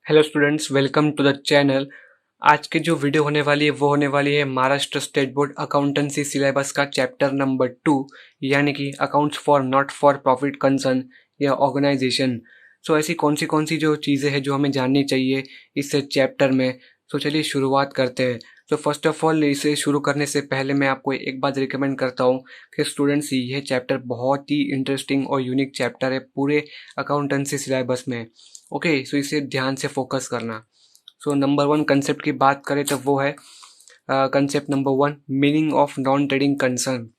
Hello students, welcome to the channel. आज की जो वीडियो होने वाली है वो होने वाली है Maharashtra state board accountancy syllabus का चैप्टर नंबर 2, यानी कि accounts for not for profit concern या ऑर्गेनाइजेशन। ऐसी कौन सी जो चीज़ें हैं जो हमें जाननी चाहिए इस चैप्टर में। चलिए शुरुआत करते हैं। फर्स्ट ऑफ ऑल, इसे शुरू करने से पहले मैं आपको एक बात रिकमेंड करता हूँ कि स्टूडेंट्स, यह चैप्टर बहुत ही इंटरेस्टिंग और यूनिक चैप्टर है पूरे अकाउंटेंसी सिलेबस में। ओके, इसे ध्यान से फोकस करना। नंबर वन कंसेप्ट की बात करें तो वो है concept number one, meaning of non trading concern.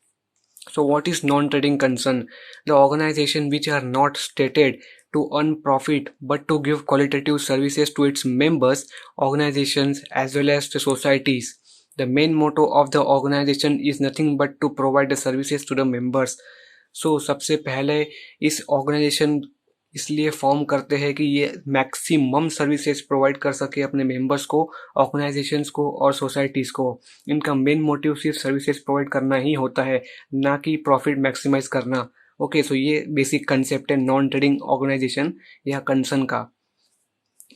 What is non-trading concern? The organization which are not stated to earn profit but to give qualitative services to its members, organizations as well as the societies. The main motto of the organization is nothing but to provide the services to the members. सबसे पहले इस organisation इसलिए form करते हैं कि ये maximum services provide कर सके अपने मेंबर्स को, ऑर्गेनाइजेशंस को और सोसाइटीज़ को। इनका मेन मोटिव सिर्फ सर्विसेज प्रोवाइड करना ही होता है, ना कि प्रॉफिट मैक्सिमाइज करना। ओके, ये बेसिक कंसेप्ट है नॉन ट्रेडिंग ऑर्गेनाइजेशन या कंसर्न का।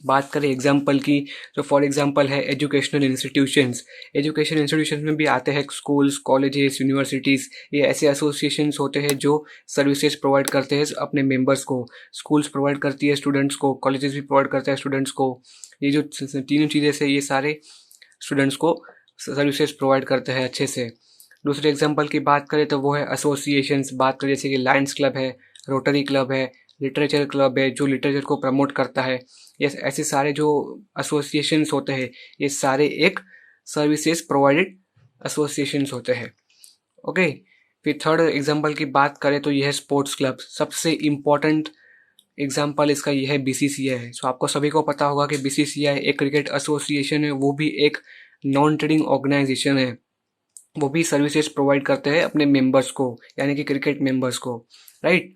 बात करें एग्जाम्पल की, फॉर एग्जाम्पल है एजुकेशनल इंस्टीट्यूशंस। एजुकेशन इंस्टीट्यूशंस में भी आते हैं स्कूल्स, कॉलेजेस, यूनिवर्सिटीज़। ये ऐसे एसोसिएशंस होते हैं जो सर्विसेज प्रोवाइड करते हैं अपने मेंबर्स को। स्कूल्स प्रोवाइड करती है स्टूडेंट्स को, कॉलेजेस भी प्रोवाइड करते हैं स्टूडेंट्स को। ये जो तीनों चीज़ें से ये सारे स्टूडेंट्स को सर्विसेज प्रोवाइड करते हैं अच्छे से। दूसरे एग्जाम्पल की बात करें तो वो है एसोसिएशंस। बात करें जैसे कि लायंस क्लब है, रोटरी क्लब है, लिटरेचर क्लब है जो लिटरेचर को प्रमोट करता है। ये ऐसे सारे जो एसोसिएशंस होते हैं ये सारे एक सर्विसेज प्रोवाइडेड एसोसिएशंस होते हैं। ओके, फिर थर्ड एग्जांपल की बात करें तो यह है स्पोर्ट्स क्लब। सबसे इम्पोर्टेंट एग्जांपल इसका यह है बीसीसीआई है। आपको सभी को पता होगा कि बीसीसीआई एक क्रिकेट एसोसिएशन है, वो भी एक नॉन ट्रेडिंग ऑर्गेनाइजेशन है। वो भी सर्विसेज प्रोवाइड करते हैं अपने मेंबर्स को, यानी कि क्रिकेट मेंबर्स को, राइट।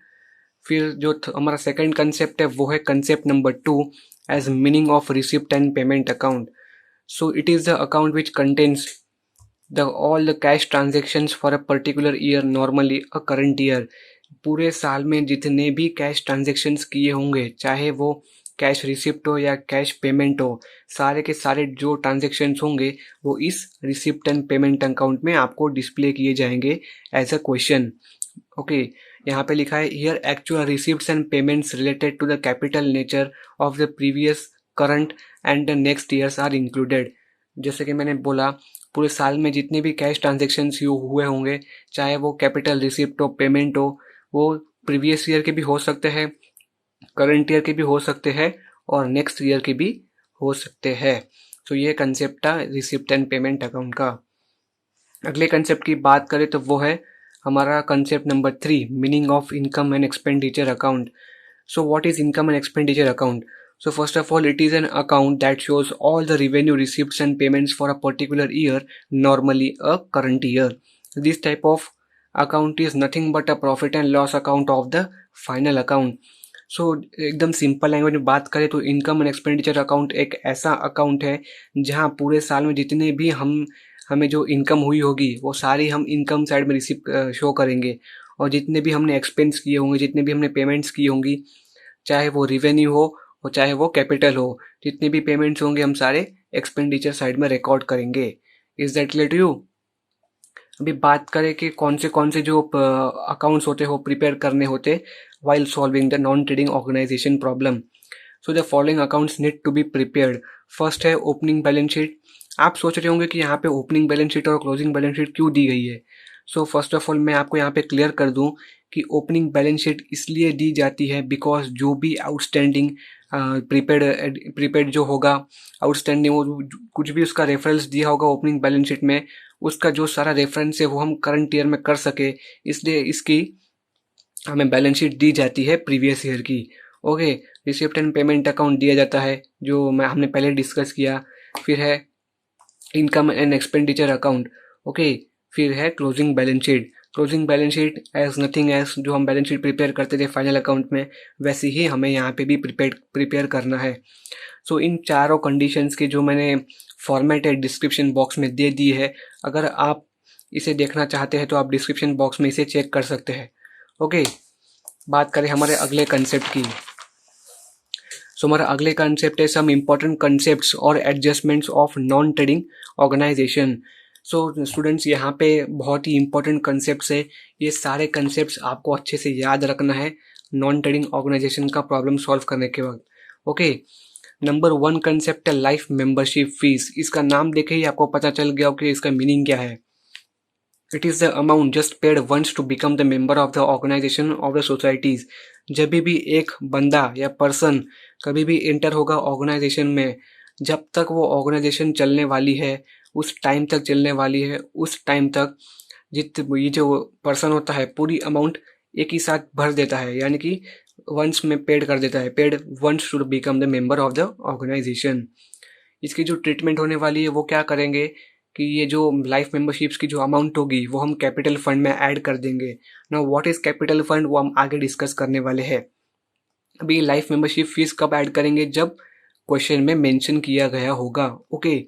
फिर जो हमारा सेकंड कंसेप्ट है वो है concept number 2, as meaning of receipt and payment account. It is the account which contains the all the cash transactions for a particular year, normally a current year. पूरे साल में जितने भी कैश ट्रांजेक्शन्स किए होंगे, चाहे वो कैश रिसिप्ट हो या कैश पेमेंट हो, सारे के सारे जो ट्रांजेक्शन्स होंगे वो इस रिसिप्ट एंड पेमेंट अकाउंट में आपको डिस्प्ले किए जाएंगे एज अ क्वेश्चन। ओके, यहाँ पे लिखा है here actual receipts and payments related to the capital nature of the previous, current and the next years are included. जैसे कि मैंने बोला, पूरे साल में जितने भी कैश ट्रांजेक्शन्स हुए होंगे, चाहे वो कैपिटल रिसिप्ट हो, पेमेंट हो, वो प्रीवियस ईयर के भी हो सकते हैं, करंट ईयर के भी हो सकते हैं और नेक्स्ट ईयर के भी हो सकते हैं। ये कंसेप्ट था रिसिप्ट एंड पेमेंट अकाउंट का। अगले कंसेप्ट की बात करें तो वो है हमारा concept number 3, meaning of income and expenditure account. What is income and expenditure account? First of all, it is an account that shows all the revenue receipts and payments for a particular year, normally a current year. This type of account is nothing but a profit and loss account of the final account. एकदम simple language में बात करें तो income and expenditure account एक ऐसा account है जहां पूरे साल में जितने भी हमें जो इनकम हुई होगी वो सारी हम इनकम साइड में रिसीव शो करेंगे, और जितने भी हमने एक्सपेंस किए होंगे, जितने भी हमने पेमेंट्स की होंगी, चाहे वो रिवेन्यू हो और चाहे वो कैपिटल हो, जितने भी पेमेंट्स होंगे हम सारे एक्सपेंडिचर साइड में रिकॉर्ड करेंगे। Is that clear to you? अभी बात करें कि कौन से जो अकाउंट्स होते हो प्रिपेयर करने होते while solving the non-trading organization problem. The following accounts need to be prepared. First है ओपनिंग बैलेंस शीट। आप सोच रहे होंगे कि यहाँ पे ओपनिंग बैलेंस शीट और क्लोजिंग बैलेंस शीट क्यों दी गई है। फर्स्ट ऑफ ऑल मैं आपको यहाँ पे क्लियर कर दूँ कि ओपनिंग बैलेंस शीट इसलिए दी जाती है बिकॉज जो भी आउटस्टैंडिंग प्रीपेड जो होगा, आउटस्टैंडिंग वो कुछ भी उसका रेफरेंस दिया होगा ओपनिंग बैलेंस शीट में, उसका जो सारा रेफरेंस है वो हम करंट ईयर में कर सके, इसलिए इसकी हमें बैलेंस शीट दी जाती है प्रीवियस ईयर की। Okay, receipt and payment account दिया जाता है जो हमने पहले डिस्कस किया। फिर है income and expenditure account. Okay, फिर है closing balance sheet. Closing balance sheet as nothing as जो हम बैलेंस शीट प्रिपेयर करते थे फाइनल अकाउंट में, वैसे ही हमें यहाँ पे भी प्रिपेयर करना है। इन चारों कंडीशंस के जो मैंने फॉर्मेट है डिस्क्रिप्शन बॉक्स में दे दी है, अगर आप इसे देखना चाहते हैं तो आप डिस्क्रिप्शन बॉक्स में इसे चेक कर सकते हैं। ओके, बात करें हमारे अगले कंसेप्ट की। सो हमारा अगले कंसेप्ट है सम इम्पॉर्टेंट कंसेप्ट्स और adjustments of non trading organisation. So students यहाँ पे बहुत ही इंपॉर्टेंट कंसेप्ट्स है, ये सारे कंसेप्ट्स आपको अच्छे से याद रखना है नॉन ट्रेडिंग ऑर्गेनाइजेशन का प्रॉब्लम सॉल्व करने के वक्त। ओके, नंबर 1 कंसेप्ट है लाइफ मेंबरशिप फीस। इसका नाम देखे ही आपको पता चल गया कि इसका मीनिंग क्या है। It is the amount just paid once to become the member of the organisation of the societies. जब भी एक बंदा या पर्सन कभी भी एंटर होगा ऑर्गेनाइजेशन में, जब तक वो ऑर्गेनाइजेशन चलने वाली है, उस टाइम तक चलने वाली है, उस टाइम तक ये जो पर्सन होता है पूरी अमाउंट एक ही साथ भर देता है, यानी कि वंस में पेड कर देता है, paid once to become the member of the organisation. इसकी जो ट्रीटमेंट होने वाली है वो क्या करेंगे कि ये जो लाइफ मेंबरशिप्स की जो अमाउंट होगी वो हम कैपिटल फंड में ऐड कर देंगे। Now what is capital fund, वो हम आगे डिस्कस करने वाले हैं। अभी लाइफ मेंबरशिप फीस कब ऐड करेंगे, जब क्वेश्चन में मेंशन किया गया होगा। ओके,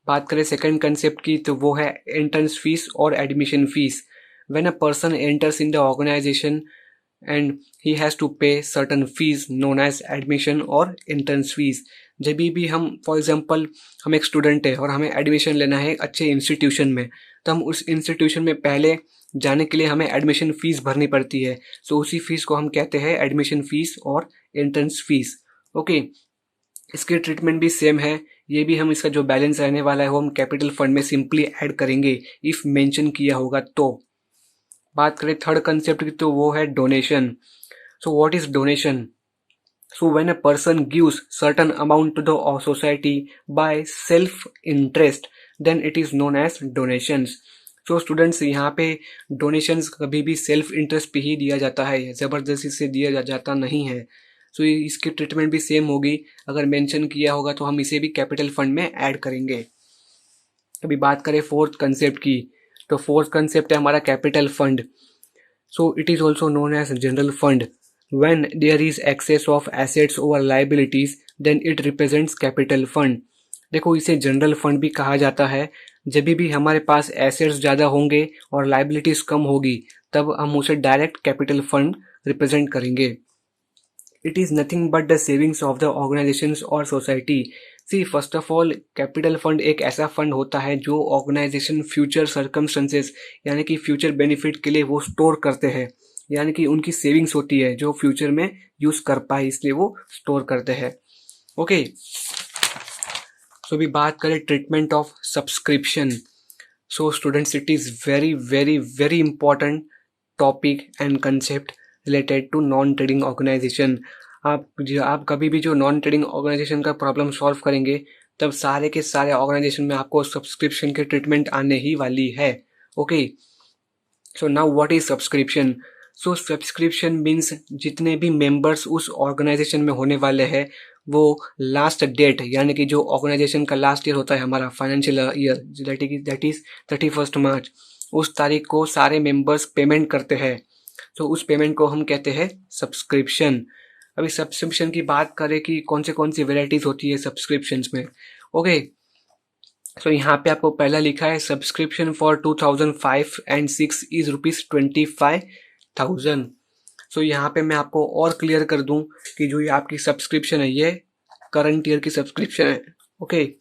बात करें सेकंड कंसेप्ट की तो वो है एंट्रेंस फीस और admission fees. When a person enters in the organisation and he has to pay certain fees known as admission और एंट्रेंस फीस। जब भी हम फॉर एग्जांपल हम एक स्टूडेंट है और हमें एडमिशन लेना है अच्छे इंस्टीट्यूशन में, तो हम उस इंस्टीट्यूशन में पहले जाने के लिए हमें एडमिशन फ़ीस भरनी पड़ती है। सो उसी फीस को हम कहते हैं एडमिशन फ़ीस और एंट्रेंस फीस। ओके, इसकी ट्रीटमेंट भी सेम है, ये भी हम इसका जो बैलेंस रहने वाला है वो हम कैपिटल फंड में सिंपली ऐड करेंगे इफ़ मेंशन किया होगा तो। बात करें थर्ड कंसेप्ट की तो वो है donation. So what is donation? So when a person gives certain amount to the society by self interest, then it is known as donations. So students, यहाँ पे donations कभी भी self interest पे ही दिया जाता है, ज़बरदस्ती से दिया जाता नहीं है। सो इसकी ट्रीटमेंट भी सेम होगी, अगर मेंशन किया होगा तो हम इसे भी कैपिटल फंड में ऐड करेंगे। अभी बात करें फोर्थ कंसेप्ट की, तो फोर्थ कंसेप्ट है हमारा capital fund. So it is also known as general fund. When there is excess of assets over liabilities, then it represents capital fund. देखो, इसे जनरल फंड भी कहा जाता है। जब भी हमारे पास एसेट्स ज़्यादा होंगे और लाइबिलिटीज़ कम होगी, तब हम उसे डायरेक्ट कैपिटल फंड रिप्रेजेंट करेंगे। It is nothing but the savings of the organisations और society. See first of all, capital fund एक ऐसा फंड होता है जो ऑर्गेनाइजेशन फ्यूचर सर्कमस्टेंसेस यानी कि फ्यूचर बेनिफिट के लिए वो स्टोर करते हैं, यानी कि उनकी सेविंग्स होती है जो फ्यूचर में यूज़ कर पाए, इसलिए वो स्टोर करते हैं। ओके, सो अभी बात करें treatment of subscription. So students, it is very very very important topic and concept related to non trading organisation. आप कभी भी जो नॉन ट्रेडिंग ऑर्गेनाइजेशन का प्रॉब्लम सॉल्व करेंगे, तब सारे के सारे ऑर्गेनाइजेशन में आपको सब्सक्रिप्शन की ट्रीटमेंट आने ही वाली है। Okay, so now what is subscription? So subscription means जितने भी मेंबर्स उस ऑर्गेनाइजेशन में होने वाले हैं, वो लास्ट डेट यानी कि जो ऑर्गेनाइजेशन का लास्ट ईयर होता है हमारा फाइनेंशियल ईयर, दैट इज 31 मार्च, उस तारीख को सारे मेंबर्स पेमेंट करते हैं। तो उस पेमेंट को हम कहते हैं सब्सक्रिप्शन। अभी सब्सक्रिप्शन की बात करें कि कौन सी वेराइटीज होती है सब्सक्रिप्शंस में। ओके, सो यहाँ पे आपको पहला लिखा है सब्सक्रिप्शन फॉर 2005 एंड 6 इज ₹25,000। सो यहाँ पे मैं आपको और क्लियर कर दूं कि जो ये आपकी सब्सक्रिप्शन है ये करंट ईयर की सब्सक्रिप्शन है। ओके,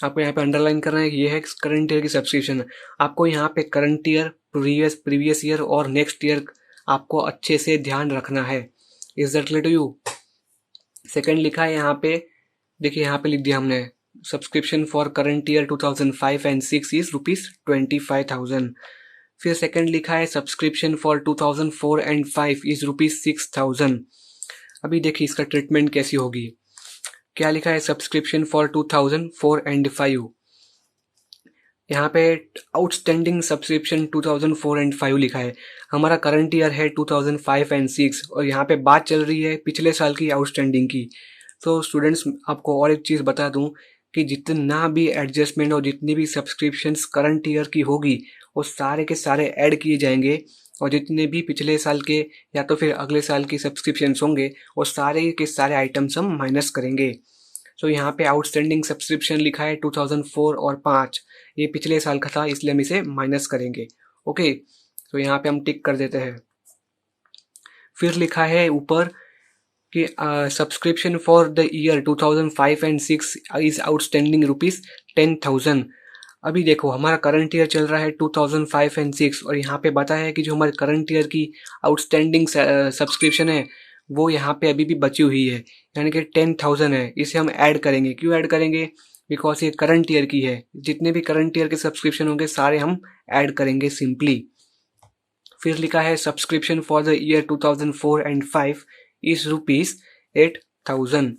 आपको यहाँ पे अंडरलाइन करना है कि ये है करंट ईयर की सब्सक्रिप्शन। आपको यहाँ पे करंट ईयर, प्रीवियस ईयर और नेक्स्ट ईयर आपको अच्छे से ध्यान रखना है। Is that clear to you? Second लिखा है यहाँ पे, देखिए यहाँ पे लिख दिया हमने subscription for current year 2005 and 6 is ₹25,000। फिर सेकंड लिखा है सब्सक्रिप्शन फॉर 2004 एंड 5 इज ₹6,000। अभी देखिए इसका ट्रीटमेंट कैसी होगी। क्या लिखा है सब्सक्रिप्शन फॉर 2004 एंड 5, यहाँ पे आउटस्टैंडिंग सब्सक्रिप्शन 2004 एंड 5 लिखा है। हमारा करंट ईयर है 2005 एंड 6 और यहाँ पे बात चल रही है पिछले साल की आउटस्टैंडिंग की। तो स्टूडेंट्स, आपको और एक चीज़ बता दूं कि जितना भी एडजस्टमेंट और जितनी भी सब्सक्रिप्शंस करंट ईयर की होगी वो सारे के सारे ऐड किए जाएंगे, और जितने भी पिछले साल के या तो फिर अगले साल की सब्सक्रिप्शंस होंगे वो सारे के सारे आइटम्स हम माइनस करेंगे। सो यहाँ पे आउटस्टैंडिंग सब्सक्रिप्शन लिखा है 2004 और 5, ये पिछले साल का था इसलिए हम इसे माइनस करेंगे। ओके, तो यहाँ पे हम टिक कर देते हैं। फिर लिखा है ऊपर कि subscription for the year 2005 and 6 is outstanding ₹10,000। अभी देखो हमारा करंट ईयर चल रहा है 2005 एंड 6 और यहाँ पे बताया है कि जो हमारे करंट ईयर की आउटस्टैंडिंग सब्सक्रिप्शन है वो यहाँ पे अभी भी बची हुई है, यानी कि 10,000 है। इसे हम ऐड करेंगे। क्यों ऐड करेंगे? बिकॉज ये करंट ईयर की है। जितने भी करंट ईयर के सब्सक्रिप्शन होंगे सारे हम ऐड करेंगे सिंपली। फिर लिखा है subscription for the year 2004 and 5 is ₹8,000।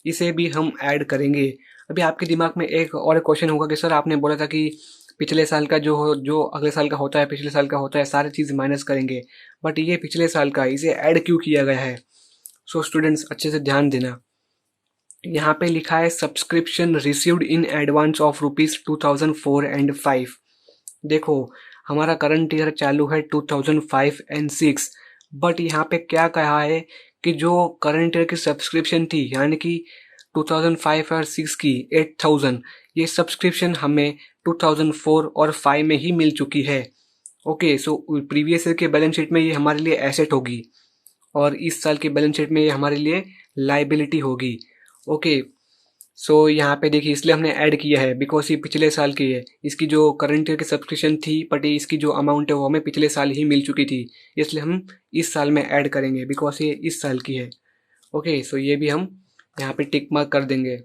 इसे भी हम ऐड करेंगे। अभी आपके दिमाग में एक और क्वेश्चन होगा कि सर आपने बोला था कि पिछले साल का जो अगले साल का होता है, पिछले साल का होता है, सारी चीज़ माइनस करेंगे, बट ये पिछले साल का, इसे ऐड क्यों किया गया है? सो स्टूडेंट्स अच्छे से ध्यान देना। यहाँ पे लिखा है subscription received in advance of ₹2004 and 5। देखो हमारा करंट ईयर चालू है 2005 एंड 6, बट यहाँ पे क्या कहा है कि जो करंट ईयर की सब्सक्रिप्शन थी यानी कि 2005 और 6 की 8,000, ये सब्सक्रिप्शन हमें 2004 और 5 में ही मिल चुकी है। ओके, सो प्रीवियस ईयर के बैलेंस शीट में ये हमारे लिए एसेट होगी और इस साल की बैलेंस शीट में ये हमारे लिए लाइबिलिटी होगी। ओके, सो यहाँ पे देखिए इसलिए हमने ऐड किया है बिकॉज ये पिछले साल की है। इसकी जो करंट ईयर की सब्सक्रिप्शन थी बट इसकी जो अमाउंट है वो हमें पिछले साल ही मिल चुकी थी, इसलिए हम इस साल में ऐड करेंगे बिकॉज ये इस साल की है। ओके, सो ये भी हम यहाँ पे टिक मार्क कर देंगे।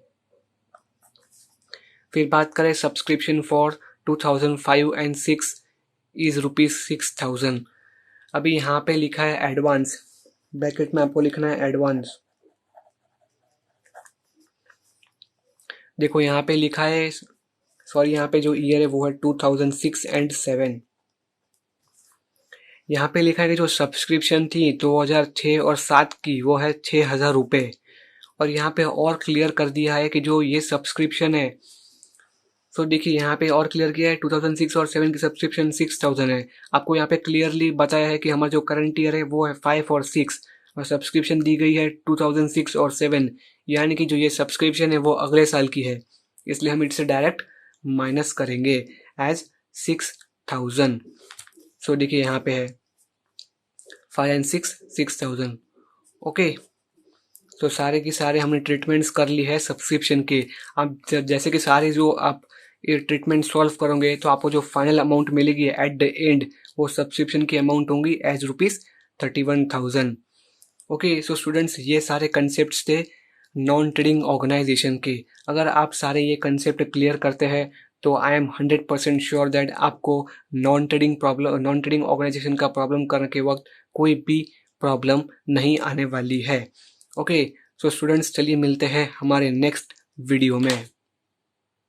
फिर बात करें सब्सक्रिप्शन फॉर 2005 एंड 6 इज ₹6,000। अभी यहाँ पे लिखा है एडवांस, ब्रैकेट में आपको लिखना है एडवांस। देखो यहाँ पे लिखा है, सॉरी यहाँ पे जो ईयर है वो है 2006 एंड 7। यहाँ पे लिखा है कि जो सब्सक्रिप्शन थी 2006 और 7 की वो है ₹6,000। और यहाँ पे और क्लियर कर दिया है कि जो ये सब्सक्रिप्शन है, सो देखिए यहाँ पे और क्लियर किया है 2006 और 7 की सब्सक्रिप्शन 6,000 है। आपको यहाँ पे क्लियरली बताया है कि हमारा जो करंट ईयर है वो है 5 और 6 और सब्सक्रिप्शन दी गई है 2006 और 7, यानी कि जो ये सब्सक्रिप्शन है वो अगले साल की है, इसलिए हम इसे डायरेक्ट माइनस करेंगे एज 6,000। सो देखिए यहाँ पे है 5 एंड 6 6,000। ओके, तो सारे की सारे हमने ट्रीटमेंट्स कर ली है सब्सक्रिप्शन के। अब जैसे कि सारे जो आप ये ट्रीटमेंट सॉल्व करोगे तो आपको जो फाइनल अमाउंट मिलेगी एट द एंड वो सब्सक्रिप्शन की अमाउंट होंगी एज ₹31,000। ओके, सो स्टूडेंट्स ये सारे कंसेप्ट्स थे नॉन ट्रेडिंग ऑर्गेनाइजेशन के। अगर आप सारे ये कंसेप्ट क्लियर करते हैं तो आई एम 100% श्योर दैट आपको नॉन ट्रेडिंग ऑर्गेनाइजेशन का प्रॉब्लम करने के वक्त कोई भी प्रॉब्लम नहीं आने वाली है। ओके, सो स्टूडेंट्स चलिए मिलते हैं हमारे नेक्स्ट वीडियो में।